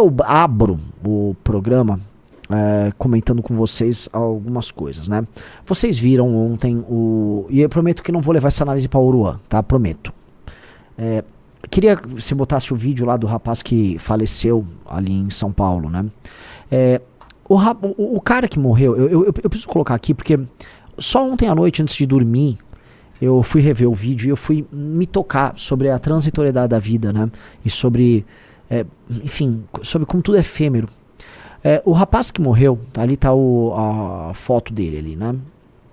Eu abro o programa comentando com vocês algumas coisas, né? Vocês viram ontem o... E eu prometo que não vou levar essa análise para Oruan, tá? Prometo. Queria que você botasse o vídeo lá do rapaz que faleceu ali em São Paulo, né? O cara que morreu, eu preciso colocar aqui porque só ontem à noite, antes de dormir, eu fui rever o vídeo e eu fui me tocar sobre a transitoriedade da vida, né? E sobre, enfim, sobre como tudo é efêmero. O rapaz que morreu, ali tá a foto dele ali, né?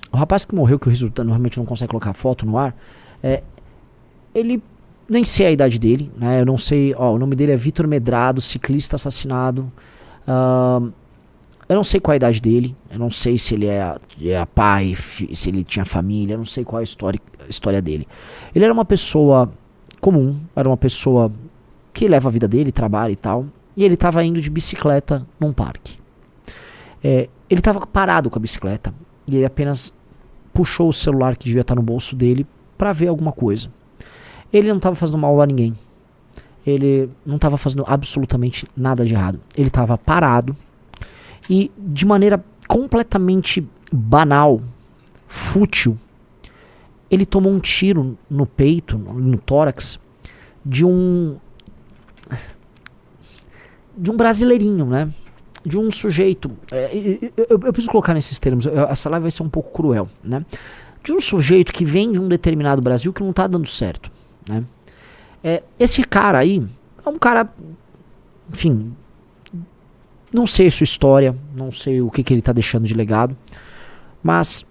O rapaz que morreu, que o resultado normalmente não consegue colocar a foto no ar, ele, nem sei a idade dele, né? Eu não sei, o nome dele é Vitor Medrado, ciclista assassinado. Eu não sei qual a idade dele, eu não sei se ele é pai, se ele tinha família, eu não sei qual a história dele. Ele era uma pessoa comum, era uma pessoa que leva a vida dele, trabalha e tal, e ele estava indo de bicicleta num parque. Ele estava parado com a bicicleta e ele apenas puxou o celular que devia estar no bolso dele para ver alguma coisa. Ele não estava fazendo mal a ninguém, ele não estava fazendo absolutamente nada de errado, ele estava parado. E de maneira completamente banal, fútil, ele tomou um tiro no peito, no tórax, de um brasileirinho, né? De um sujeito. Eu preciso colocar nesses termos, essa live vai ser um pouco cruel, né? De um sujeito que vem de um determinado Brasil que não tá dando certo, né? Esse cara aí é um cara, enfim... Não sei a sua história, não sei o que ele está deixando de legado, mas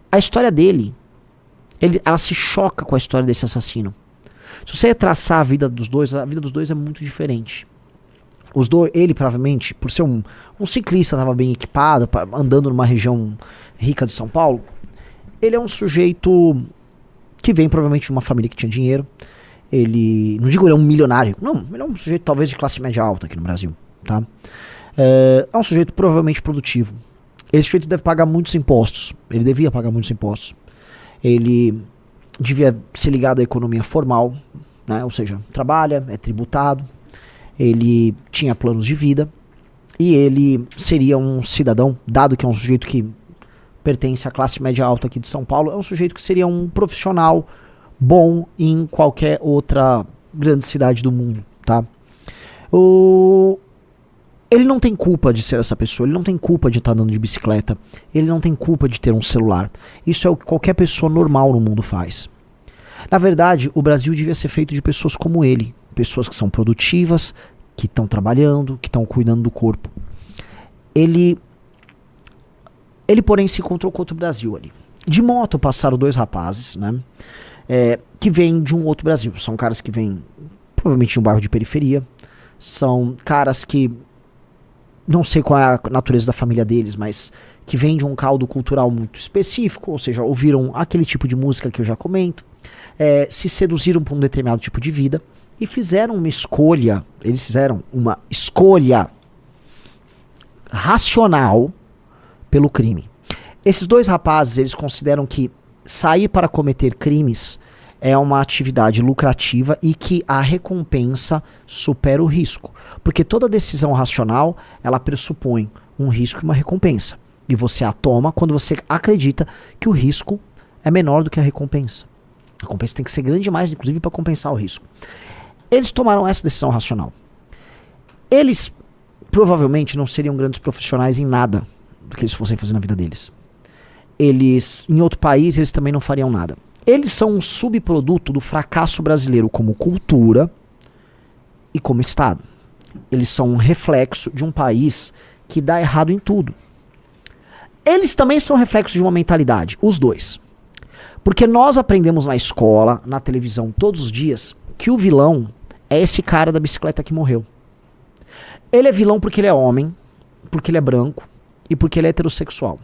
a história dele, ela se choca com a história desse assassino. Se você traçar a vida dos dois é muito diferente. Ele provavelmente, por ser um ciclista, estava bem equipado, andando numa região rica de São Paulo, ele é um sujeito que vem provavelmente de uma família que tinha dinheiro. Ele, não digo ele é um milionário, não, ele é um sujeito talvez de classe média alta aqui no Brasil, tá? É um sujeito provavelmente produtivo. Esse sujeito deve pagar muitos impostos, ele devia pagar muitos impostos. Ele devia ser ligado à economia formal, né? Ou seja, trabalha, é tributado, ele tinha planos de vida e ele seria um cidadão, dado que é um sujeito que pertence à classe média alta aqui de São Paulo, é um sujeito que seria um profissional bom em qualquer outra grande cidade do mundo, tá? Ele não tem culpa de ser essa pessoa, ele não tem culpa de estar andando de bicicleta, ele não tem culpa de ter um celular. Isso é o que qualquer pessoa normal no mundo faz. Na verdade, o Brasil devia ser feito de pessoas como ele, pessoas que são produtivas, que estão trabalhando, que estão cuidando do corpo. Ele, porém, se encontrou com outro Brasil ali. De moto passaram dois rapazes, né? Que vêm de um outro Brasil. São caras que vêm provavelmente de um bairro de periferia. São caras que não sei qual é a natureza da família deles, mas que vêm de um caldo cultural muito específico, ou seja, ouviram aquele tipo de música que eu já comento, se seduziram por um determinado tipo de vida e fizeram uma escolha. Eles fizeram uma escolha racional pelo crime. Esses dois rapazes, eles consideram que sair para cometer crimes é uma atividade lucrativa e que a recompensa supera o risco. Porque toda decisão racional, ela pressupõe um risco e uma recompensa. E você a toma quando você acredita que o risco é menor do que a recompensa. A recompensa tem que ser grande demais, inclusive, para compensar o risco. Eles tomaram essa decisão racional. Eles provavelmente não seriam grandes profissionais em nada do que eles fossem fazer na vida deles. Eles, em outro país, eles também não fariam nada. Eles são um subproduto do fracasso brasileiro como cultura e como Estado. Eles são um reflexo de um país que dá errado em tudo. Eles também são reflexos de uma mentalidade, os dois. Porque nós aprendemos na escola, na televisão, todos os dias, que o vilão é esse cara da bicicleta que morreu. Ele é vilão porque ele é homem, porque ele é branco e porque ele é heterossexual.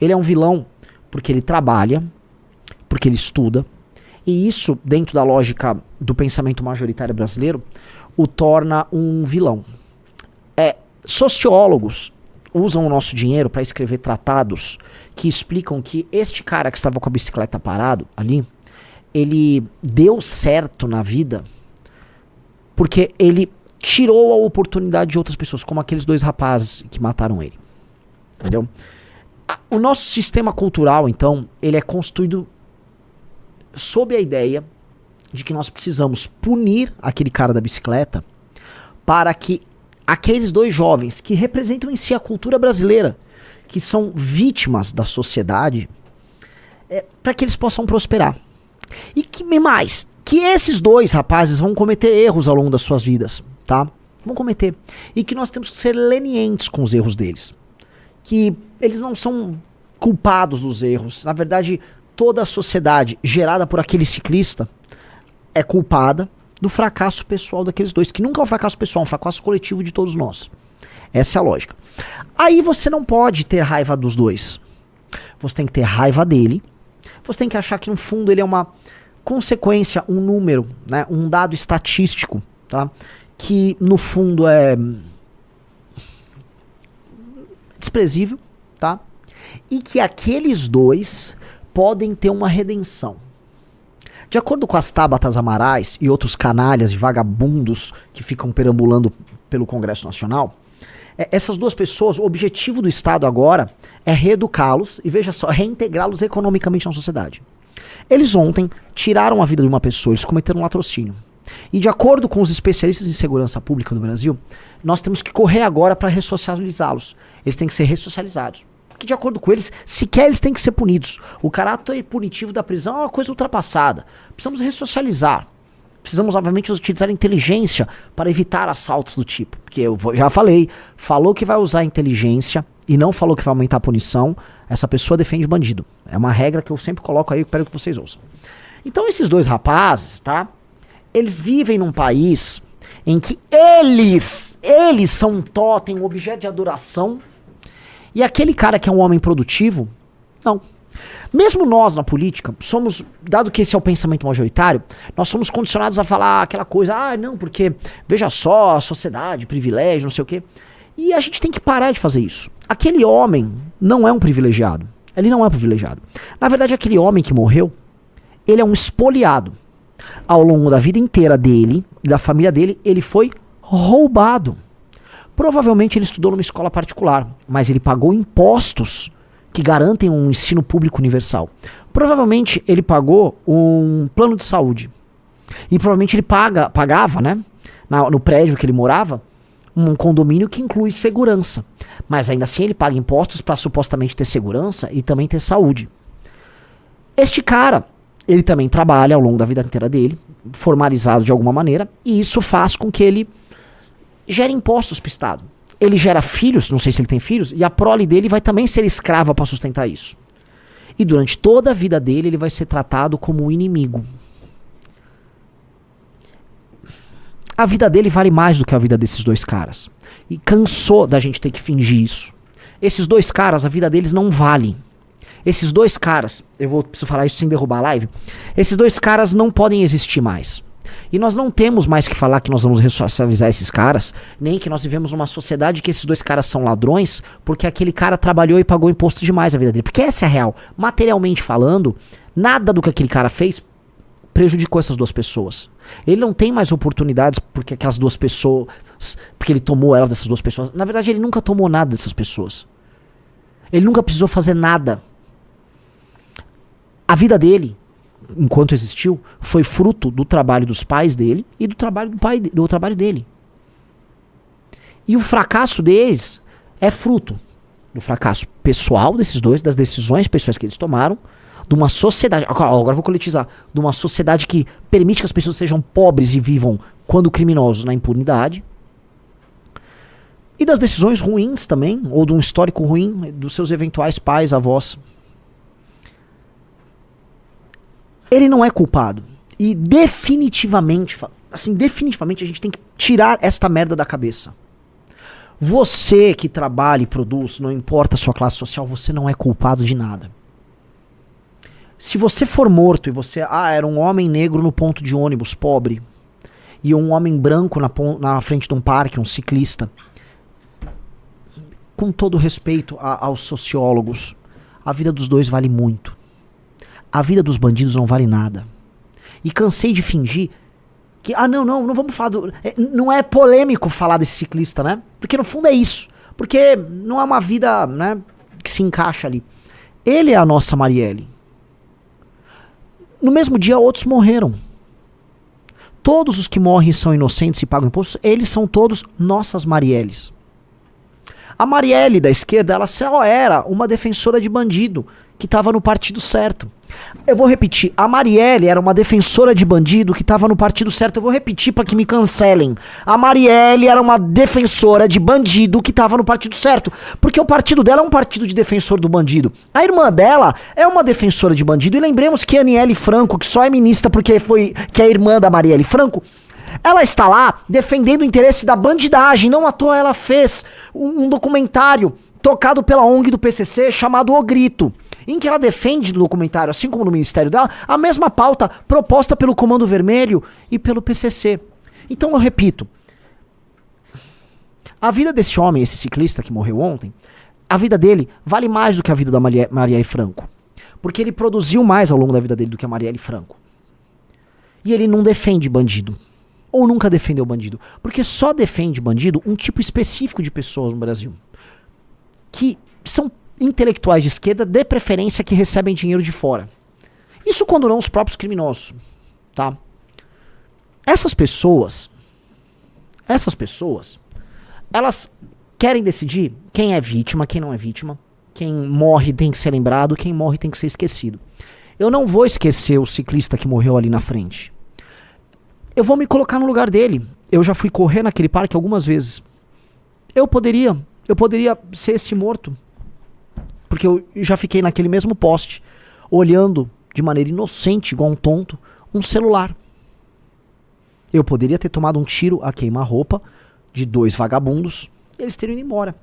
Ele é um vilão porque ele trabalha, porque ele estuda, e isso, dentro da lógica do pensamento majoritário brasileiro, o torna um vilão. Sociólogos usam o nosso dinheiro para escrever tratados que explicam que este cara que estava com a bicicleta parado ali, ele deu certo na vida porque ele tirou a oportunidade de outras pessoas, como aqueles 2 rapazes que mataram ele. Entendeu? O nosso sistema cultural, então, ele é construído sob a ideia de que nós precisamos punir aquele cara da bicicleta para que aqueles 2 jovens que representam em si a cultura brasileira, que são vítimas da sociedade, para que eles possam prosperar. E que mais? Que esses 2 rapazes vão cometer erros ao longo das suas vidas, tá? Vão cometer. E que nós temos que ser lenientes com os erros deles. Que eles não são culpados dos erros. Na verdade, toda a sociedade gerada por aquele ciclista é culpada do fracasso pessoal daqueles 2, que nunca é um fracasso pessoal, é um fracasso coletivo de todos nós. Essa é a lógica. Aí você não pode ter raiva dos 2. Você tem que ter raiva dele. Você tem que achar que no fundo ele é uma consequência, um número, né, um dado estatístico, tá? Que no fundo é desprezível, tá? E que aqueles 2 podem ter uma redenção. De acordo com as Tábatas Amarais e outros canalhas e vagabundos que ficam perambulando pelo Congresso Nacional, essas 2 pessoas, o objetivo do Estado agora é reeducá-los e, veja só, reintegrá-los economicamente na sociedade. Eles ontem tiraram a vida de uma pessoa, eles cometeram um latrocínio. E de acordo com os especialistas em segurança pública no Brasil, nós temos que correr agora para ressocializá-los. Eles têm que ser ressocializados. Porque de acordo com eles, sequer eles têm que ser punidos. O caráter punitivo da prisão é uma coisa ultrapassada. Precisamos ressocializar. Precisamos, obviamente, utilizar a inteligência para evitar assaltos do tipo. Porque eu já falou que vai usar a inteligência e não falou que vai aumentar a punição, essa pessoa defende bandido. É uma regra que eu sempre coloco aí, eu espero que vocês ouçam. Então esses 2 rapazes, tá? Eles vivem num país em que eles são um totem, um objeto de adoração, e aquele cara que é um homem produtivo, não. Mesmo nós na política, somos, dado que esse é o pensamento majoritário, nós somos condicionados a falar aquela coisa, não, porque veja só, a sociedade, privilégio, não sei o quê. E a gente tem que parar de fazer isso. Aquele homem não é um privilegiado. Ele não é um privilegiado. Na verdade, aquele homem que morreu, ele é um espoliado. Ao longo da vida inteira dele, da família dele, ele foi roubado. Provavelmente ele estudou numa escola particular, mas ele pagou impostos que garantem um ensino público universal. Provavelmente ele pagou um plano de saúde. E provavelmente ele pagava, né, no prédio que ele morava, um condomínio que inclui segurança. Mas ainda assim ele paga impostos para supostamente ter segurança e também ter saúde. Este cara, ele também trabalha ao longo da vida inteira dele, formalizado de alguma maneira, e isso faz com que ele gere impostos para o Estado. Ele gera filhos, não sei se ele tem filhos, e a prole dele vai também ser escrava para sustentar isso. E durante toda a vida dele ele vai ser tratado como um inimigo. A vida dele vale mais do que a vida desses 2 caras. E cansou da gente ter que fingir isso. Esses 2 caras, a vida deles não vale. Esses 2 caras, preciso falar isso sem derrubar a live. Esses 2 caras não podem existir mais. E nós não temos mais que falar que nós vamos ressocializar esses caras, nem que nós vivemos numa sociedade que esses 2 caras são ladrões, porque aquele cara trabalhou e pagou imposto demais a vida dele. Porque essa é a real. Materialmente falando, nada do que aquele cara fez prejudicou essas 2 pessoas. Ele não tem mais oportunidades porque aquelas 2 pessoas, porque ele tomou elas dessas 2 pessoas. Na verdade, ele nunca tomou nada dessas pessoas. Ele nunca precisou fazer nada. A vida dele, enquanto existiu, foi fruto do trabalho dos pais dele e do trabalho do trabalho dele. E o fracasso deles é fruto do fracasso pessoal desses 2, das decisões pessoais que eles tomaram, de uma sociedade, agora vou coletizar, de uma sociedade que permite que as pessoas sejam pobres e vivam, quando criminosos, na impunidade, e das decisões ruins também, ou de um histórico ruim dos seus eventuais pais, avós. Ele não é culpado. E definitivamente a gente tem que tirar esta merda da cabeça. Você que trabalha e produz, não importa a sua classe social, você não é culpado de nada. Se você for morto e você era um homem negro no ponto de ônibus, pobre, e um homem branco na frente de um parque, um ciclista, com todo respeito aos sociólogos, a vida dos 2 vale muito. A vida dos bandidos não vale nada. E cansei de fingir Não vamos falar não é polêmico falar desse ciclista, né? Porque no fundo é isso. Porque não é uma vida, né, que se encaixa ali. Ele é a nossa Marielle. No mesmo dia, outros morreram. Todos os que morrem são inocentes e pagam impostos, eles são todos nossas Marielles. A Marielle da esquerda, ela só era uma defensora de bandido que estava no partido certo. Eu vou repetir, a Marielle era uma defensora de bandido que estava no partido certo. Eu vou repetir para que me cancelem. A Marielle era uma defensora de bandido que estava no partido certo. Porque o partido dela é um partido de defensor do bandido. A irmã dela é uma defensora de bandido. E lembremos que a Aniele Franco, que só é ministra porque que é irmã da Marielle Franco, ela está lá defendendo o interesse da bandidagem. Não à toa ela fez um documentário tocado pela ONG do PCC chamado O Grito, em que ela defende no documentário, assim como no ministério dela, a mesma pauta proposta pelo Comando Vermelho e pelo PCC. Então eu repito, a vida desse homem, esse ciclista que morreu ontem, a vida dele vale mais do que a vida da Marielle Franco. Porque ele produziu mais ao longo da vida dele do que a Marielle Franco. E ele não defende bandido. Ou nunca defendeu bandido. Porque só defende bandido um tipo específico de pessoas no Brasil. Que são intelectuais de esquerda, de preferência, que recebem dinheiro de fora. Isso quando não os próprios criminosos, tá? Essas pessoas, elas querem decidir quem é vítima, quem não é vítima, quem morre tem que ser lembrado, quem morre tem que ser esquecido. Eu não vou esquecer o ciclista que morreu ali na frente. Eu vou me colocar no lugar dele. Eu já fui correr naquele parque algumas vezes. Eu poderia ser esse morto. Porque eu já fiquei naquele mesmo poste, olhando de maneira inocente, igual um tonto, um celular. Eu poderia ter tomado um tiro a queima-roupa de 2 vagabundos, e eles teriam ido embora.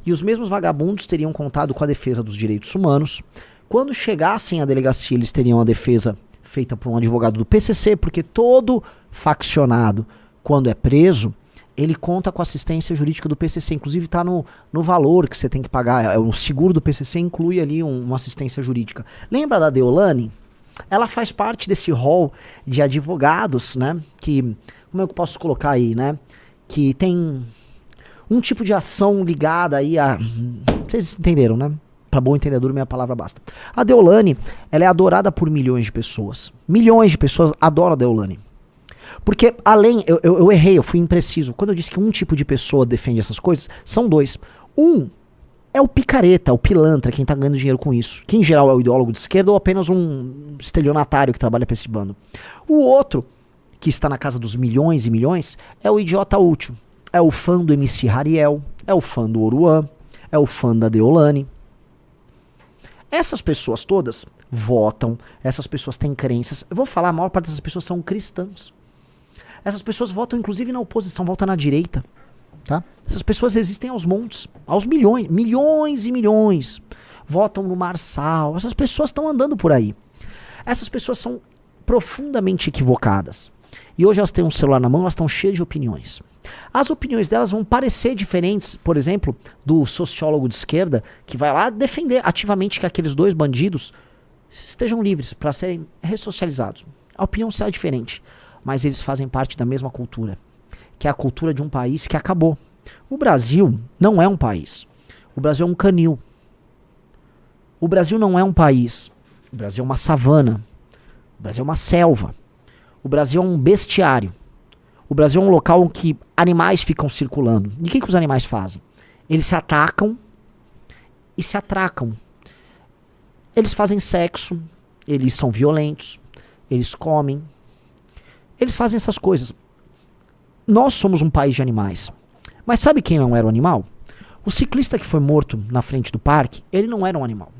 E os mesmos vagabundos teriam contado com a defesa dos direitos humanos. Quando chegassem à delegacia, eles teriam a defesa feita por um advogado do PCC, porque todo faccionado, quando é preso, ele conta com a assistência jurídica do PCC, inclusive está no valor que você tem que pagar. O seguro do PCC inclui ali uma assistência jurídica. Lembra da Deolane? Ela faz parte desse hall de advogados, né? Que, como é que eu posso colocar aí, né? Que tem um tipo de ação ligada aí a... Vocês entenderam, né? Para bom entendedor, minha palavra basta. A Deolane, ela é adorada por milhões de pessoas. Milhões de pessoas adoram a Deolane. Porque além, eu errei, eu fui impreciso. Quando eu disse que um tipo de pessoa defende essas coisas, são dois. Um é o picareta, o pilantra, quem tá ganhando dinheiro com isso. Que em geral é o ideólogo de esquerda ou apenas um estelionatário que trabalha pra esse bando. O outro, que está na casa dos milhões e milhões, é o idiota útil. É o fã do MC Hariel, é o fã do Oruan, é o fã da Deolane. Essas pessoas todas votam, essas pessoas têm crenças. Eu vou falar, a maior parte dessas pessoas são cristãs. Essas pessoas votam inclusive na oposição, votam na direita, tá? Essas pessoas existem aos montes, aos milhões, milhões e milhões. Votam no Marçal, essas pessoas estão andando por aí. Essas pessoas são profundamente equivocadas. E hoje elas têm um celular na mão, elas estão cheias de opiniões. As opiniões delas vão parecer diferentes, por exemplo, do sociólogo de esquerda, que vai lá defender ativamente que aqueles 2 bandidos estejam livres para serem ressocializados. A opinião será diferente. Mas eles fazem parte da mesma cultura, que é a cultura de um país que acabou. O Brasil não é um país. O Brasil é um canil. O Brasil não é um país. O Brasil é uma savana. O Brasil é uma selva. O Brasil é um bestiário. O Brasil é um local em que animais ficam circulando. E o que os animais fazem? Eles se atacam e se atracam. Eles fazem sexo, eles são violentos, eles comem. Eles fazem essas coisas. Nós somos um país de animais. Mas sabe quem não era um animal? O ciclista que foi morto na frente do parque, ele não era um animal.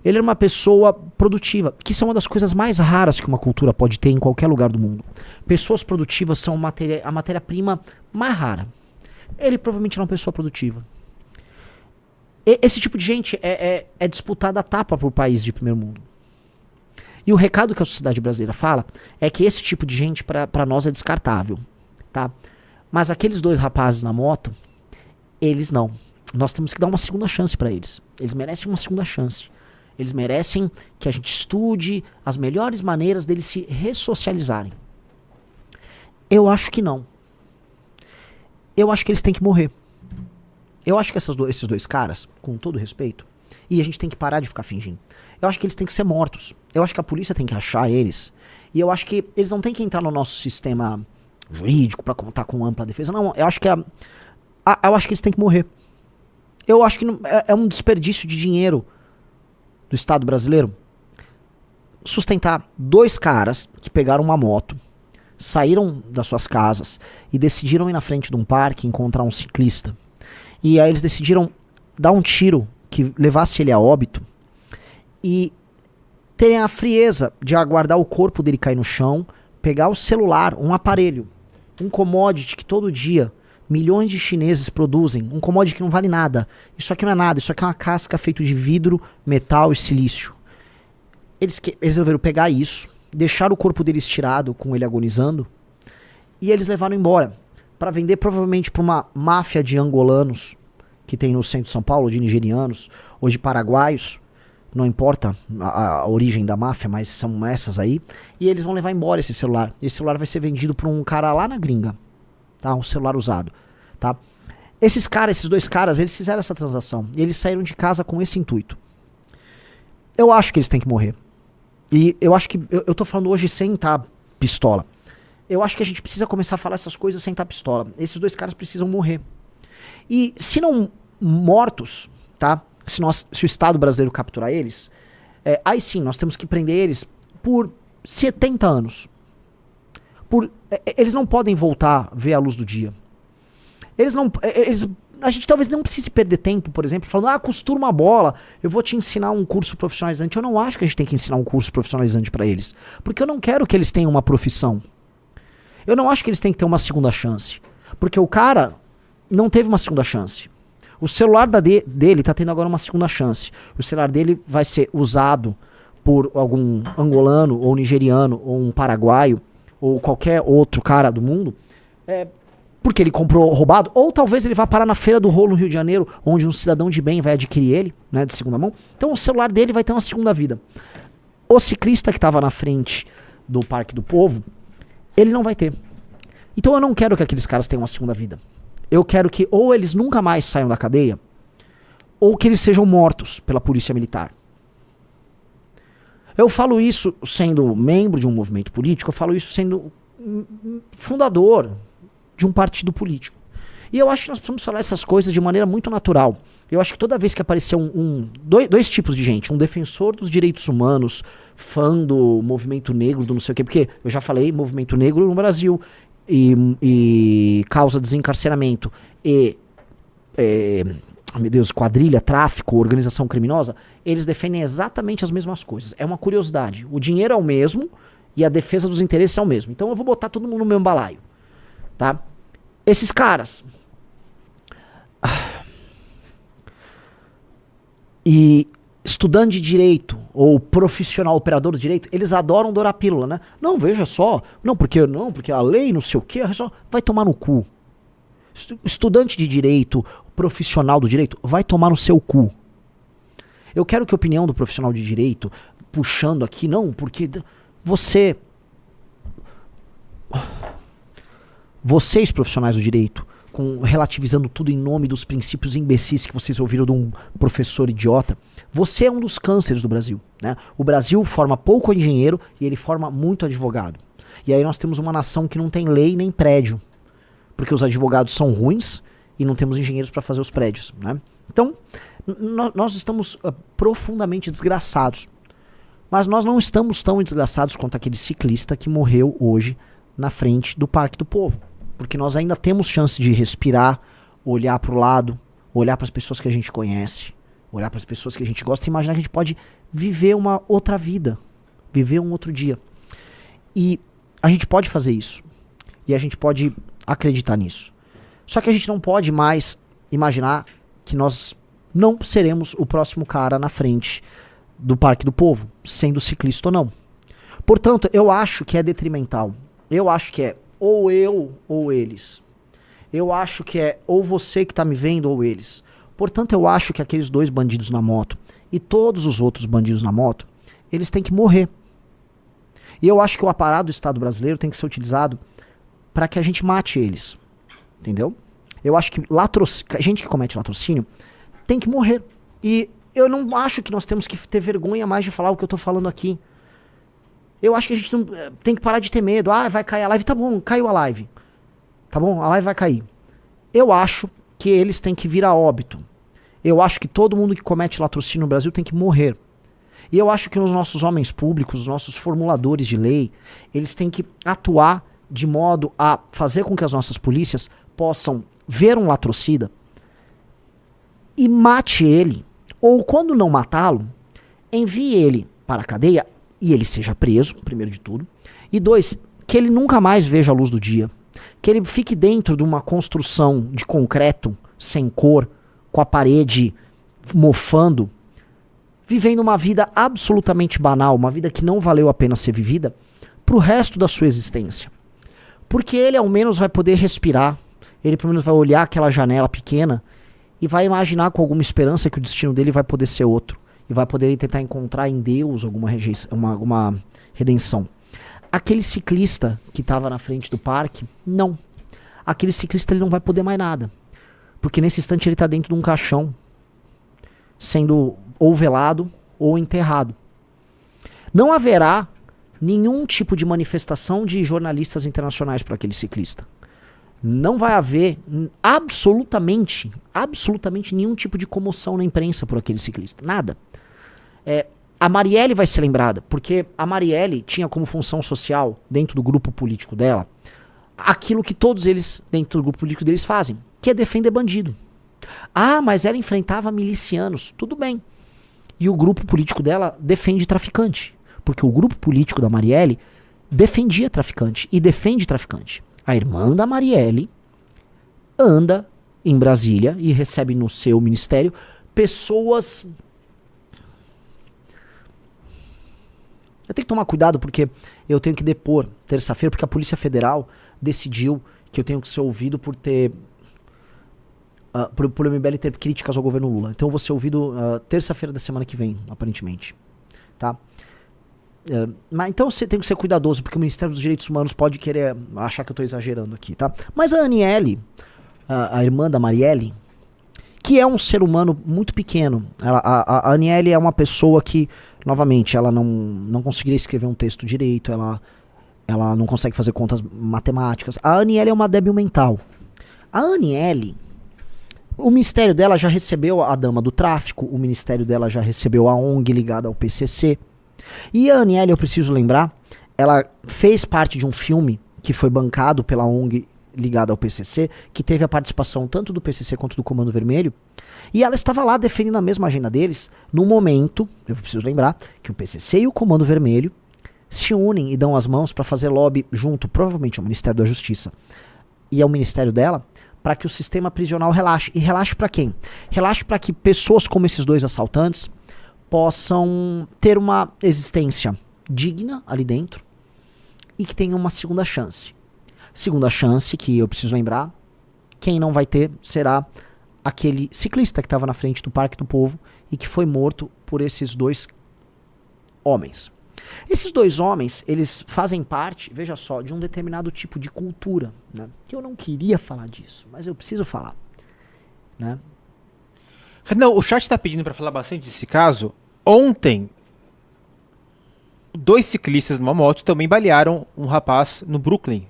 Ele era uma pessoa produtiva, que são uma das coisas mais raras que uma cultura pode ter em qualquer lugar do mundo. Pessoas produtivas são a matéria-prima mais rara. Ele provavelmente era uma pessoa produtiva. Esse tipo de gente é disputada a tapa por países de primeiro mundo. E o recado que a sociedade brasileira fala é que esse tipo de gente para nós é descartável, tá? Mas aqueles 2 rapazes na moto, eles não. Nós temos que dar uma segunda chance para eles. Eles merecem uma segunda chance. Eles merecem que a gente estude as melhores maneiras deles se ressocializarem. Eu acho que não. Eu acho que eles têm que morrer. Eu acho que esses dois caras, com todo respeito, e a gente tem que parar de ficar fingindo, eu acho que eles têm que ser mortos. Eu acho que a polícia tem que achar eles. E eu acho que eles não têm que entrar no nosso sistema jurídico pra contar com ampla defesa. Não, eu acho que eu acho que eles têm que morrer. Eu acho que é um desperdício de dinheiro do Estado brasileiro sustentar dois caras que pegaram uma moto, saíram das suas casas e decidiram ir na frente de um parque e encontrar um ciclista. E aí eles decidiram dar um tiro que levasse ele a óbito e terem a frieza de aguardar o corpo dele cair no chão, pegar o celular, um aparelho, um commodity que todo dia milhões de chineses produzem, um commodity que não vale nada. Isso aqui não é nada, isso aqui é uma casca feita de vidro, metal e silício. Eles resolveram pegar isso, deixar o corpo dele estirado, com ele agonizando, e eles levaram embora para vender provavelmente para uma máfia de angolanos que tem no centro de São Paulo, de nigerianos ou de paraguaios, não importa a origem da máfia, mas são essas aí, e eles vão levar embora esse celular. Esse celular vai ser vendido para um cara lá na gringa, tá? Um celular usado, tá? Esses dois caras, eles fizeram essa transação, e eles saíram de casa com esse intuito. Eu acho que eles têm que morrer. E eu acho que, eu tô falando hoje sem estar pistola. Eu acho que a gente precisa começar a falar essas coisas sem estar pistola. Esses dois caras precisam morrer. E se não mortos, tá? Se o Estado brasileiro capturar eles, aí sim, nós temos que prender eles por 70 anos. Eles não podem voltar a ver a luz do dia. A gente talvez não precise perder tempo, por exemplo, falando, costura uma bola, eu vou te ensinar um curso profissionalizante. Eu não acho que a gente tem que ensinar um curso profissionalizante para eles. Porque eu não quero que eles tenham uma profissão. Eu não acho que eles têm que ter uma segunda chance. Porque o cara não teve uma segunda chance. O celular dele tá tendo agora uma segunda chance. O celular dele vai ser usado por algum angolano, ou nigeriano, ou um paraguaio, ou qualquer outro cara do mundo, porque ele comprou roubado, ou talvez ele vá parar na Feira do Rolo no Rio de Janeiro, onde um cidadão de bem vai adquirir ele, né, de segunda mão. Então o celular dele vai ter uma segunda vida. O ciclista que estava na frente do Parque do Povo, ele não vai ter. Então eu não quero que aqueles caras tenham uma segunda vida. Eu quero que ou eles nunca mais saiam da cadeia, ou que eles sejam mortos pela polícia militar. Eu falo isso sendo membro de um movimento político, eu falo isso sendo fundador de um partido político. E eu acho que nós precisamos falar essas coisas de maneira muito natural. Eu acho que toda vez que aparecer dois tipos de gente, um defensor dos direitos humanos, fã do movimento negro, do não sei o quê, porque eu já falei, movimento negro no Brasil, e causa desencarceramento, meu Deus, quadrilha, tráfico, organização criminosa, eles defendem exatamente as mesmas coisas. É uma curiosidade. O dinheiro é o mesmo e a defesa dos interesses é o mesmo. Então eu vou botar todo mundo no mesmo balaio. Tá? Esses caras. E estudante de direito ou profissional operador de direito, eles adoram dourar pílula, né? Não, veja só. Não, porque a lei não sei o quê, vai tomar no cu. Estudante de direito, profissional do direito, vai tomar no seu cu. Eu quero que a opinião do profissional de direito, puxando aqui, não, porque vocês profissionais do direito, relativizando tudo em nome dos princípios imbecis que vocês ouviram de um professor idiota, você é um dos cânceres do Brasil, né? O Brasil forma pouco engenheiro e ele forma muito advogado. E aí nós temos uma nação que não tem lei nem prédio, porque os advogados são ruins e não temos engenheiros para fazer os prédios, né? Então, nós estamos profundamente desgraçados. Mas nós não estamos tão desgraçados quanto aquele ciclista que morreu hoje na frente do Parque do Povo. Porque nós ainda temos chance de respirar, olhar para o lado, olhar para as pessoas que a gente conhece, olhar para as pessoas que a gente gosta e imaginar que a gente pode viver uma outra vida, viver um outro dia. E a gente pode fazer isso. E a gente pode acreditar nisso. Só que a gente não pode mais imaginar que nós não seremos o próximo cara na frente do Parque do Povo, sendo ciclista ou não. Portanto, eu acho que é detrimental. Eu acho que é ou eu ou eles. Eu acho que é ou você que tá me vendo ou eles. Portanto, eu acho que aqueles dois bandidos na moto e todos os outros bandidos na moto, eles têm que morrer. E eu acho que o aparato do Estado brasileiro tem que ser utilizado para que a gente mate eles. Entendeu? Eu acho que gente que comete latrocínio tem que morrer. E eu não acho que nós temos que ter vergonha mais de falar o que eu tô falando aqui. Eu acho que a gente não, tem que parar de ter medo. Ah, vai cair a live. Tá bom, caiu a live. Tá bom? A live vai cair. Eu acho que eles têm que vir a óbito. Eu acho que todo mundo que comete latrocínio no Brasil tem que morrer. E eu acho que os nossos homens públicos, os nossos formuladores de lei, eles têm que atuar de modo a fazer com que as nossas polícias possam ver um latrocida e mate ele. Ou quando não matá-lo, envie ele para a cadeia e ele seja preso, primeiro de tudo. E 2, que ele nunca mais veja a luz do dia. Que ele fique dentro de uma construção de concreto, sem cor, com a parede mofando, vivendo uma vida absolutamente banal, uma vida que não valeu a pena ser vivida, pro resto da sua existência. Porque ele ao menos vai poder respirar, ele pelo menos vai olhar aquela janela pequena e vai imaginar com alguma esperança que o destino dele vai poder ser outro. E vai poder tentar encontrar em Deus alguma redenção. Aquele ciclista que estava na frente do parque, não. Aquele ciclista ele não vai poder mais nada. Porque nesse instante ele está dentro de um caixão, sendo ou velado ou enterrado. Não haverá nenhum tipo de manifestação de jornalistas internacionais para aquele ciclista. Não vai haver absolutamente nenhum tipo de comoção na imprensa por aquele ciclista. Nada. A Marielle vai ser lembrada, porque a Marielle tinha como função social, dentro do grupo político dela, aquilo que todos eles, dentro do grupo político deles, fazem, que é defender bandido. Ah, mas ela enfrentava milicianos. Tudo bem. E o grupo político dela defende traficante. Porque o grupo político da Marielle defendia traficante e defende traficante. A irmã da Marielle anda em Brasília e recebe no seu ministério pessoas... Eu tenho que tomar cuidado porque eu tenho que depor terça-feira, porque a Polícia Federal decidiu que eu tenho que ser ouvido por ter... por o MBL ter críticas ao governo Lula. Então eu vou ser ouvido terça-feira da semana que vem, aparentemente. Tá? Mas então você tem que ser cuidadoso, porque o Ministério dos Direitos Humanos pode querer achar que eu tô exagerando aqui, tá? Mas a Aniele, a irmã da Marielle, que é um ser humano muito pequeno. A Aniele é uma pessoa que, novamente, ela não conseguiria escrever um texto direito, ela não consegue fazer contas matemáticas. A Aniele é uma débil mental. A Aniele, o ministério dela já recebeu a dama do tráfico, o ministério dela já recebeu a ONG ligada ao PCC. E a Aniele, eu preciso lembrar, ela fez parte de um filme que foi bancado pela ONG ligada ao PCC, que teve a participação tanto do PCC quanto do Comando Vermelho, e ela estava lá defendendo a mesma agenda deles, no momento, eu preciso lembrar, que o PCC e o Comando Vermelho se unem e dão as mãos para fazer lobby junto, provavelmente ao Ministério da Justiça e ao Ministério dela, para que o sistema prisional relaxe. E relaxe para quem? Relaxe para que pessoas como esses dois assaltantes possam ter uma existência digna ali dentro e que tenham uma segunda chance. Segunda chance que eu preciso lembrar, quem não vai ter será aquele ciclista que estava na frente do Parque do Povo e que foi morto por esses dois homens. Esses dois homens, eles fazem parte, veja só, de um determinado tipo de cultura, né? Que eu não queria falar disso, mas eu preciso falar, né? Não, o chat está pedindo para falar bastante desse caso. Ontem, 2 ciclistas numa moto também balearam um rapaz no Brooklyn.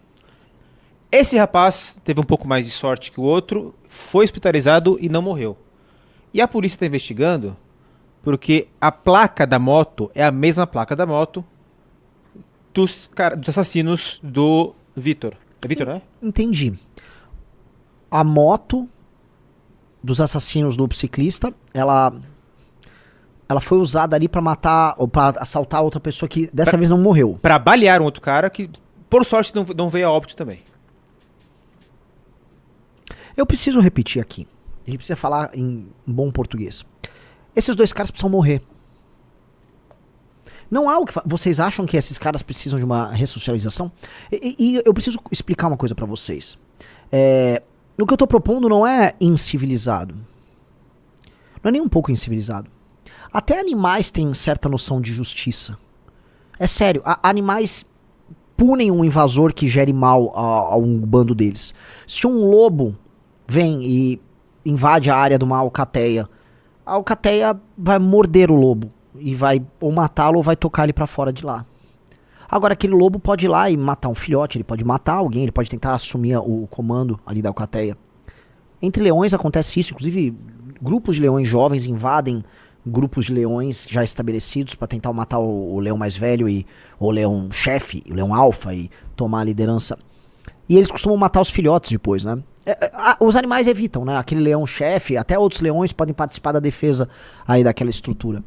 Esse rapaz teve um pouco mais de sorte que o outro, foi hospitalizado e não morreu. E a polícia está investigando porque a placa da moto é a mesma placa da moto dos assassinos do Vitor. É Vitor, né? Entendi. A moto dos assassinos do ciclista, ela foi usada ali pra matar ou pra assaltar outra pessoa que dessa vez não morreu. Pra balear um outro cara que, por sorte, não veio a óbito também. Eu preciso repetir aqui. A gente precisa falar em bom português. Esses dois caras precisam morrer. Não há o que vocês acham que esses caras precisam de uma ressocialização? E eu preciso explicar uma coisa pra vocês. O que eu tô propondo não é incivilizado. Não é nem um pouco incivilizado. Até animais têm certa noção de justiça. É sério, animais punem um invasor que gere mal a um bando deles. Se um lobo vem e invade a área de uma alcateia, a alcateia vai morder o lobo e vai ou matá-lo ou vai tocar ele pra fora de lá. Agora aquele lobo pode ir lá e matar um filhote, ele pode matar alguém, ele pode tentar assumir o comando ali da alcateia. Entre leões acontece isso, inclusive grupos de leões jovens invadem grupos de leões já estabelecidos para tentar matar o leão mais velho e o leão chefe, o leão alfa e tomar a liderança. E eles costumam matar os filhotes depois, né? Os animais evitam, né? Aquele leão chefe, até outros leões podem participar da defesa aí daquela estrutura.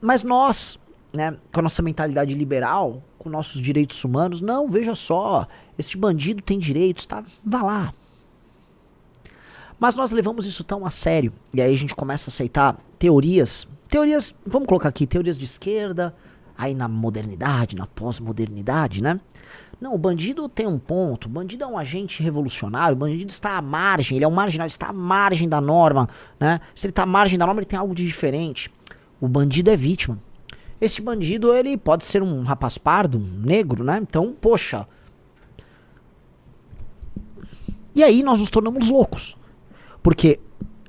Mas nós, né, com a nossa mentalidade liberal, com nossos direitos humanos, não, veja só, esse bandido tem direitos, tá? Vá lá. Mas nós levamos isso tão a sério, e aí a gente começa a aceitar teorias, vamos colocar aqui, teorias de esquerda, aí na modernidade, na pós-modernidade, né? Não, o bandido tem um ponto, o bandido é um agente revolucionário, o bandido está à margem, ele é um marginal, ele está à margem da norma, né? Se ele está à margem da norma, ele tem algo de diferente. O bandido é vítima. Esse bandido, ele pode ser um rapaz pardo, negro, né? Então, poxa. E aí nós nos tornamos loucos. Porque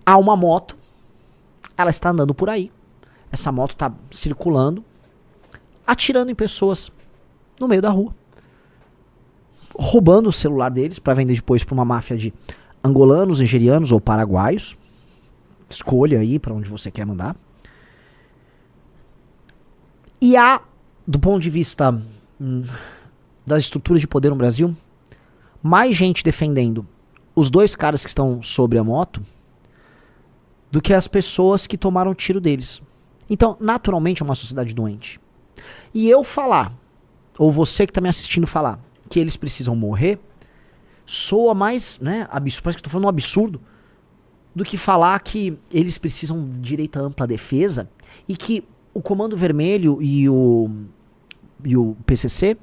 há uma moto, ela está andando por aí, essa moto está circulando, atirando em pessoas no meio da rua, roubando o celular deles para vender depois para uma máfia de angolanos, nigerianos ou paraguaios. Escolha aí para onde você quer mandar. E há, do ponto de vista das estruturas de poder no Brasil, mais gente defendendo os dois caras que estão sobre a moto do que as pessoas que tomaram tiro deles. Então, naturalmente, é uma sociedade doente. E eu falar, ou você que está me assistindo falar, que eles precisam morrer, soa mais, né, absurdo, parece que eu estou falando um absurdo, do que falar que eles precisam de direito à ampla defesa e que o Comando Vermelho e o PCC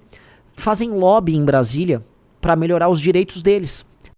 fazem lobby em Brasília para melhorar os direitos deles.